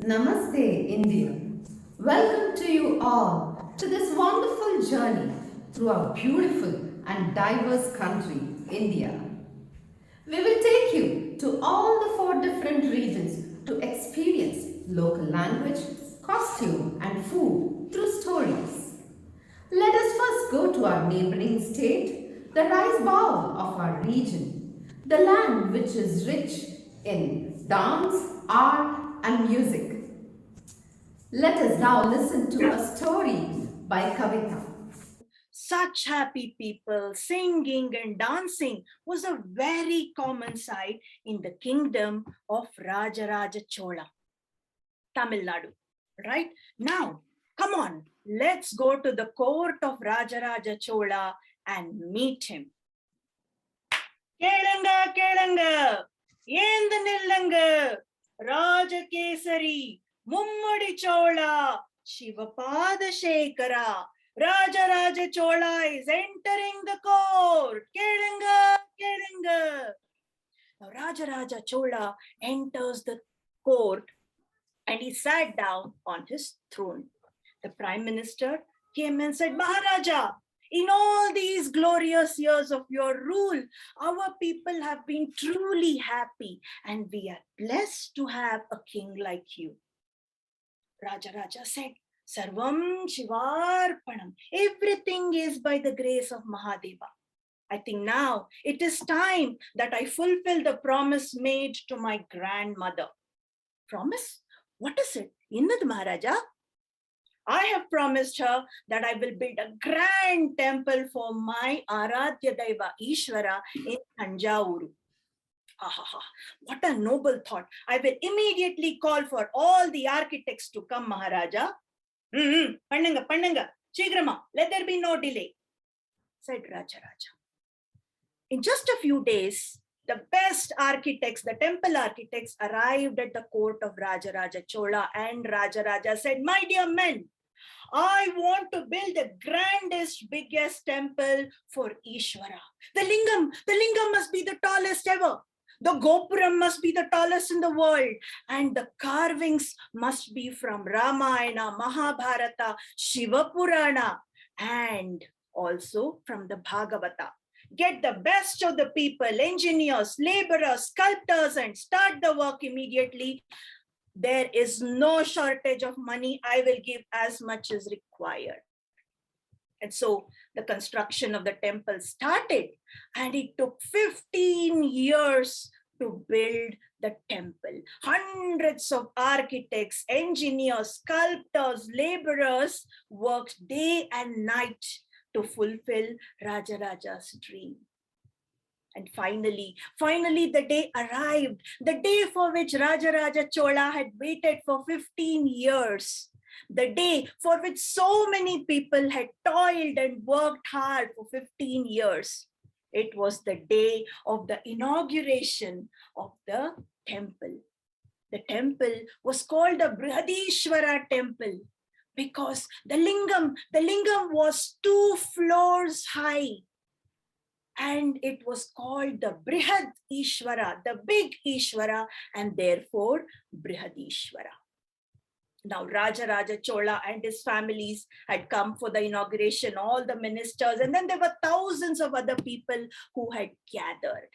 Namaste India. Welcome to you all to this wonderful journey through our beautiful and diverse country, India. We will take you to all the four different regions to experience local language, costume and food through stories. Let us first go to our neighboring state, the rice bowl of our region, the land which is rich in dance, art and music. Let us now listen to a story by Kavita. Such happy people singing and dancing was a very common sight in the kingdom of Rajaraja Chola, Tamil Nadu. Right now, come on, let's go to the court of Rajaraja Chola and meet him. Kelanga, Kelanga, Yendu Nillanga, Rajakesari, Mummadi Chola, Shivapada Shekara, Rajaraja Chola is entering the court. Kelanga, Kelanga. Now Rajaraja Chola enters the court and he sat down on his throne. The prime minister came and said, Maharaja, in all these glorious years of your rule, our people have been truly happy and we are blessed to have a king like you. Rajaraja said, Sarvam Shivarpanam. Everything is by the grace of Mahadeva. I think now it is time that I fulfill the promise made to my grandmother. Promise? What is it? Innad Maharaja? I have promised her that I will build a grand temple for my Aradhya Daiva Ishvara in Tanjavuru. What a noble thought. I will immediately call for all the architects to come, Maharaja. Pannanga, Chigrama, let there be no delay, said Rajaraja. In just a few days, the best architects, the temple architects, arrived at the court of Rajaraja Chola, and Rajaraja said, my dear men, I want to build the grandest, biggest temple for Ishvara. The lingam must be the tallest ever. The gopuram must be the tallest in the world, and the carvings must be from Ramayana, Mahabharata, Shiva Purana, and also from the Bhagavata. Get the best of the people, engineers, laborers, sculptors, and start the work immediately. There is no shortage of money. I will give as much as required. And so the construction of the temple started, and it took 15 years to build the temple. Hundreds of architects, engineers, sculptors, laborers worked day and night to fulfill Rajaraja's dream. And finally, the day arrived, the day for which Rajaraja Chola had waited for 15 years. The day for which so many people had toiled and worked hard for 15 years. It was the day of the inauguration of the temple. The temple was called the Brihadishwara temple because the lingam was 2 floors high. And it was called the Brihad Ishvara, the big Ishvara, and therefore Brihadishwara. Now Rajaraja Chola and his families had come for the inauguration, all the ministers, and then there were thousands of other people who had gathered.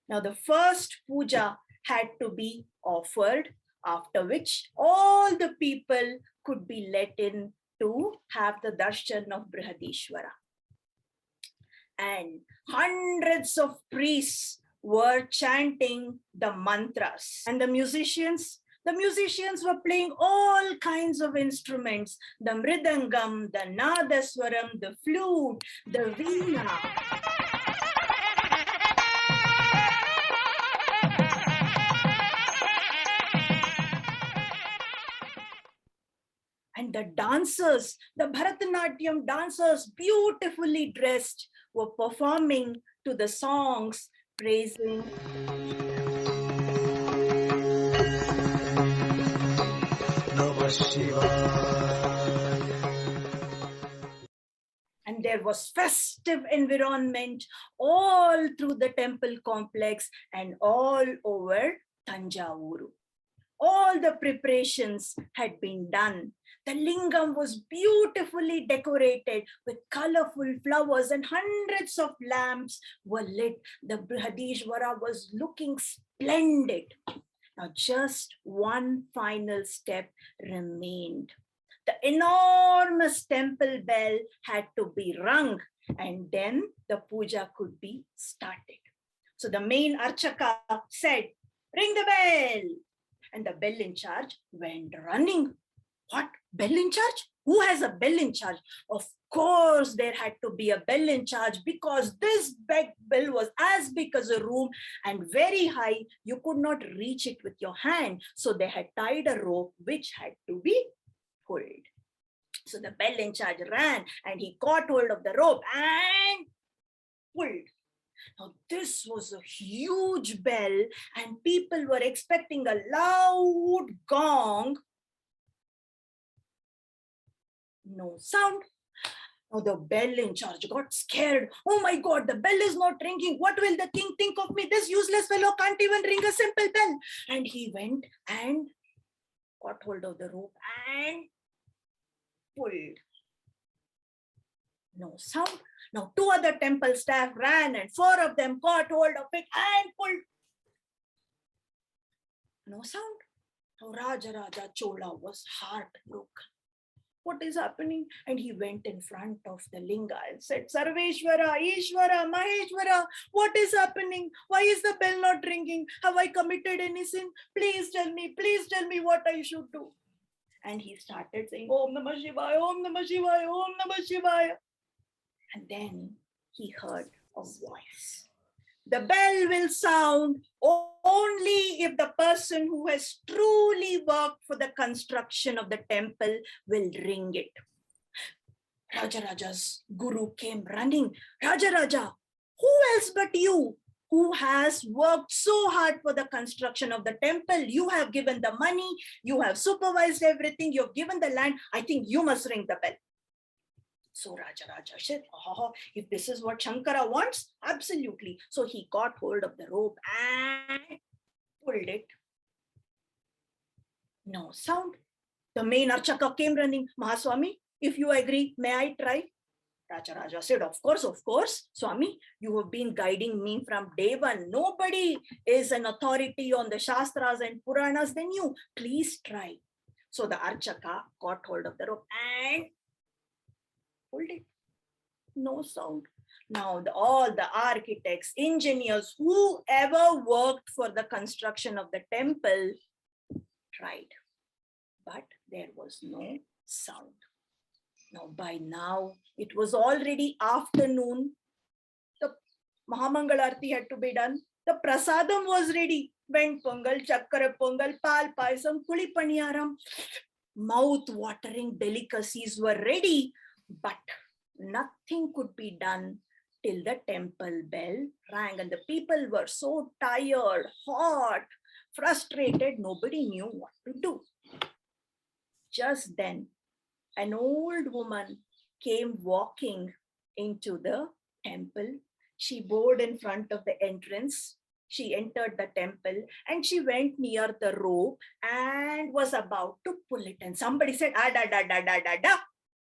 Now the first puja had to be offered, after which all the people could be let in to have the darshan of Brihadishwara. And hundreds of priests were chanting the mantras, and the musicians were playing all kinds of instruments, the mridangam, the nadaswaram, the flute, the veena. And the dancers, the Bharatanatyam dancers, beautifully dressed, were performing to the songs praising and there was festive environment all through the temple complex and all over Tanjavuru. all the preparations had been done. The lingam was beautifully decorated with colorful flowers and hundreds of lamps were lit. The Brihadishvara was looking splendid. Now just one final step remained. The enormous temple bell had to be rung and then the puja could be started. So the main Archaka said, ring the bell. And the bell in charge went running. What? Bell in charge? Who has a bell in charge? Of course, there had to be a bell in charge because this bell was as big as a room and very high. You could not reach it with your hand. So they had tied a rope which had to be pulled. So the bell in charge ran and he caught hold of the rope and pulled. Now this was a huge bell and people were expecting a loud gong. No sound. Now the bell in charge got scared. Oh my God, the bell is not ringing. What will the king think of me? This useless fellow can't even ring a simple bell. And he went and caught hold of the rope and pulled. No sound. Now two other temple staff ran and four of them caught hold of it and pulled. No sound. Now Raja Chola was heartbroken. What is happening? And he went in front of the linga and said, Sarveshwara, Ishvara, Maheshwara, what is happening? Why is the bell not ringing? Have I committed any sin? Please tell me what I should do. And he started saying, Om Namah Shivaya, Om Namah Shivaya, Om Namah Shivaya. And then he heard a voice. The bell will sound only if the person who has truly worked for the construction of the temple will ring it. Raja's guru came running. Raja, who else but you who has worked so hard for the construction of the temple? You have given the money, you have supervised everything, you have given the land. I think you must ring the bell. So Raja said, oh, if this is what Shankara wants, absolutely. So he got hold of the rope and pulled it. No sound. The main Archaka came running. Mahaswami, if you agree, may I try? Raja said, of course, Swami, you have been guiding me from day one. Nobody is an authority on the Shastras and Puranas than you. Please try. So the Archaka got hold of the rope and pulled it. No sound. Now all the architects, engineers, whoever worked for the construction of the temple tried, but there was no sound. Now by now it was already afternoon. The Mahamangalarti had to be done. The prasadam was ready. Vent pongal, chakkara pongal, pal paisam, kuli paniyaram. Mouth-watering delicacies were ready, but nothing could be done till the temple bell rang. And the people were so tired, hot, frustrated, nobody knew what to do. Just then, an old woman came walking into the temple. She bowed in front of the entrance. She entered the temple and she went near the rope and was about to pull it. And somebody said,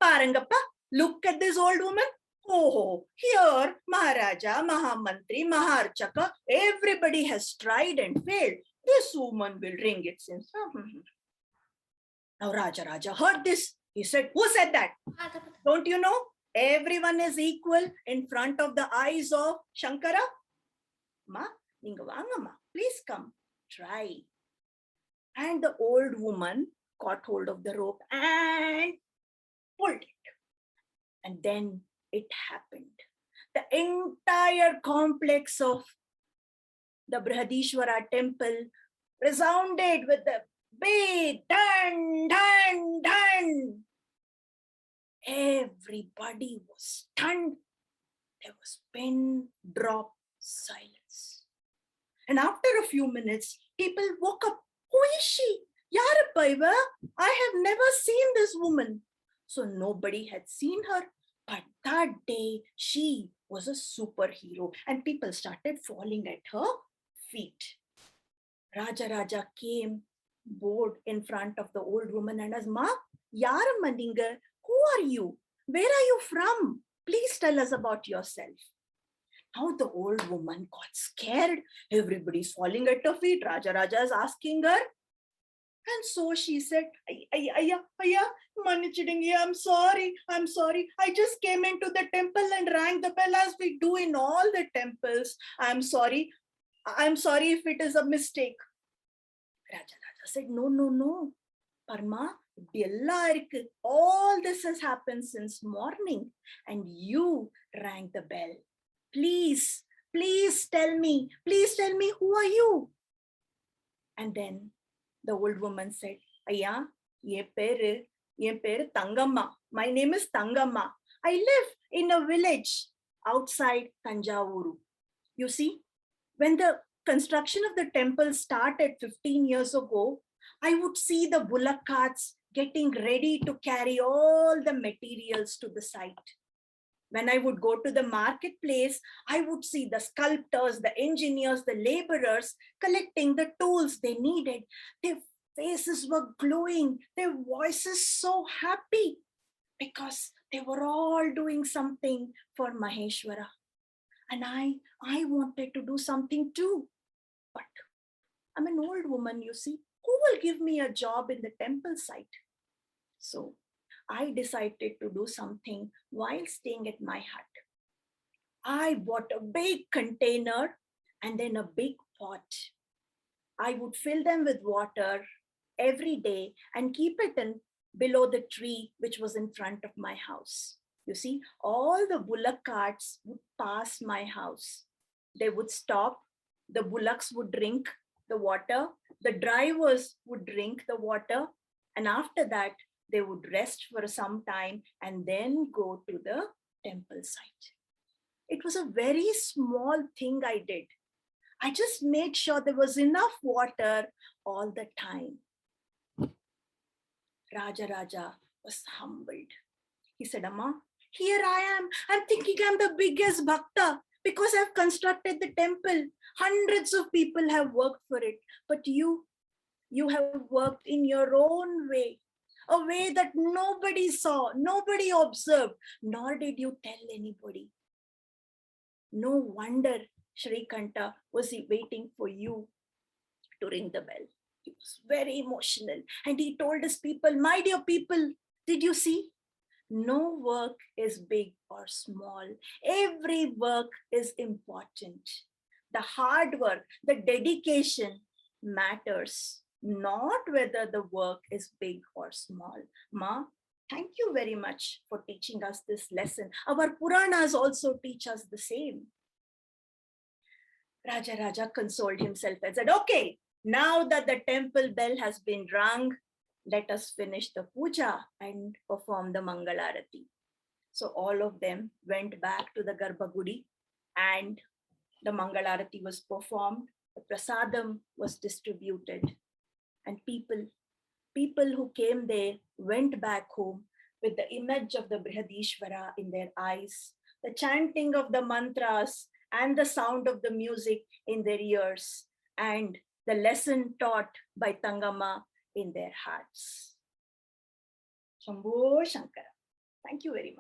Parangappa, look at this old woman. Oh, here, Maharaja, Mahamantri, Maharchaka, everybody has tried and failed. This woman will ring it since. Now Raja heard this. He said, who said that? Don't you know? Everyone is equal in front of the eyes of Shankara. Ma, Ningavangama, please come, try. And the old woman caught hold of the rope and pulled it. And then it happened. The entire complex of the Brihadishvara temple resounded with the big dun, dun, dun. Everybody was stunned. There was pin drop silence. And after a few minutes, people woke up. Who is she? Yarappa iva? I have never seen this woman. So nobody had seen her. But that day, she was a superhero. And people started falling at her feet. Raja came bowed in front of the old woman and asked, Ma, yaramma ninga? Who are you? Where are you from? Please tell us about yourself. Now the old woman got scared. Everybody's falling at her feet. Raja is asking her. And so she said, Ayya, Manichidingi, I'm sorry. I just came into the temple and rang the bell as we do in all the temples. I'm sorry if it is a mistake. Raja said, No. Parma, all this has happened since morning and you rang the bell. Please tell me who are you? And then the old woman said, Ayya, ye peru Tangamma. My name is Tangamma. I live in a village outside Tanjavuru. You see, when the construction of the temple started 15 years ago, I would see the bullock carts getting ready to carry all the materials to the site. When I would go to the marketplace, I would see the sculptors, the engineers, the laborers collecting the tools they needed. Their faces were glowing, their voices so happy because they were all doing something for Maheshwara. And I wanted to do something too. But I'm an old woman, you see. Who will give me a job in the temple site? So I decided to do something while staying at my hut. I bought a big container and then a big pot. I would fill them with water every day and keep it in below the tree which was in front of my house. You see, all the bullock carts would pass my house. They would stop, the bullocks would drink the water, the drivers would drink the water, and after that, they would rest for some time and then go to the temple site. It was a very small thing I did. I just made sure there was enough water all the time. Raja was humbled. He said, Amma, here I am. I'm thinking I'm the biggest bhakta because I've constructed the temple. Hundreds of people have worked for it. But you have worked in your own way, a way that nobody saw, nobody observed, nor did you tell anybody. No wonder Sri Kanta was waiting for you to ring the bell. He was very emotional and he told his people, my dear people, did you see? No work is big or small. Every work is important. The hard work, the dedication matters, not whether the work is big or small. Ma, thank you very much for teaching us this lesson. Our Puranas also teach us the same. Raja consoled himself and said, okay, now that the temple bell has been rung, let us finish the puja and perform the Mangalarati. So all of them went back to the Garbhagudi and the Mangalarati was performed, the prasadam was distributed, and people who came there went back home with the image of the Brihadishvara in their eyes, the chanting of the mantras and the sound of the music in their ears, and the lesson taught by Tangamma in their hearts. Shambho Shankara. Thank you very much.